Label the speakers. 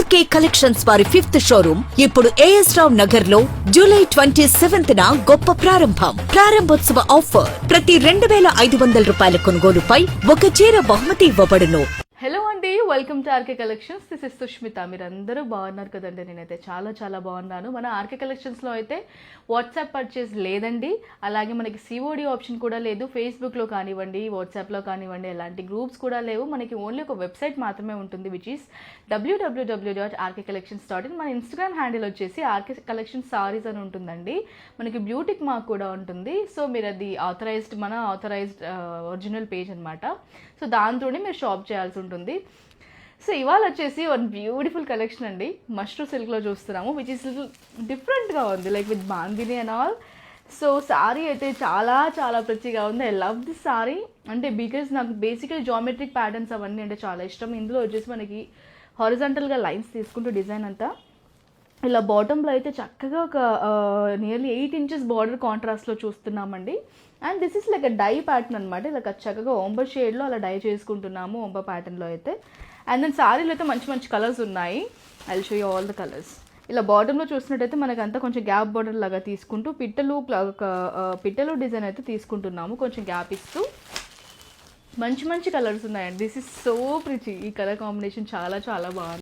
Speaker 1: RK collections వారి 5th showroom ఇప్పుడు as Rao Nagar లో జూలై 27th గొప్ప ప్రారంభం. ప్రారంభోత్సవ ఆఫర్ ప్రతి 2500 రూపాయల కొనుగోలుపై ఒక చీర బహుమతి ఇవ్వబడును.
Speaker 2: హలో అండి, welcome to RK collections. This is Sushmita. మీరు అందరూ బాగున్నారు కదండి? నేనైతే చాలా బాగున్నాను. మన ఆర్కే కలెక్షన్స్లో అయితే వాట్సాప్ పర్చేస్ లేదండి, అలాగే మనకి సిఓడి ఆప్షన్ కూడా లేదు. ఫేస్బుక్లో కానివ్వండి, వాట్సాప్లో కానివ్వండి, ఎలాంటి గ్రూప్స్ కూడా లేవు. మనకి ఓన్లీ ఒక వెబ్సైట్ మాత్రమే ఉంటుంది, విచ్ ఈస్ www.rkcollections.in. మన ఇన్స్టాగ్రామ్ హ్యాండిల్ వచ్చేసి ఆర్కే కలెక్షన్స్ సారీస్ అని ఉంటుందండి. మనకి బ్యూటిక్ మార్క్ కూడా ఉంటుంది. సో మీరు అది మన ఆథరైజ్డ్ ఒరిజినల్ పేజ్ అనమాట. సో దాంతోనే మీరు షాప్ చేయాల్సి ఉంటుంది. సో ఇవాళ వచ్చేసి వన్ బ్యూటిఫుల్ కలెక్షన్ అండి, మష్రూ సిల్క్లో చూస్తున్నాము, విచ్ ఈస్ డిఫరెంట్గా ఉంది, like with bandhani and all. So sorry అయితే చాలా ప్రతిగా ఉంది. ఐ లవ్ దిస్ సారీ, అంటే బికాజ్ నాకు బేసికలీ జామెట్రిక్ ప్యాటర్న్స్ అవన్నీ అంటే చాలా ఇష్టం. ఇందులో వచ్చేసి మనకి హారిజాంటల్గా లైన్స్ తీసుకుంటూ డిజైన్ అంతా ఇలా బాటంలో అయితే చక్కగా ఒక నియర్లీ 8 inches బార్డర్ కాంట్రాస్ట్లో చూస్తున్నామండి. And this is like dye pattern అనమాట. ఇలా చక్కగా ఓంబర్ షేడ్లో అలా డై చేసుకుంటున్నాము ఓంబర్ ప్యాటర్న్లో అయితే. అండ్ దెన్ సారీలో అయితే మంచి కలర్స్ ఉన్నాయి. I will show you all the colours. ఇలా బాటంలో చూసినట్టయితే మనకు అంతా కొంచెం గ్యాప్ బార్డర్ లాగా తీసుకుంటూ పిట్టలు డిజైన్ అయితే తీసుకుంటున్నాము, కొంచెం గ్యాప్ ఇస్తూ. మంచి కలర్స్ ఉన్నాయండి. This is so pretty. ఈ కలర్ కాంబినేషన్ చాలా బాగుంది.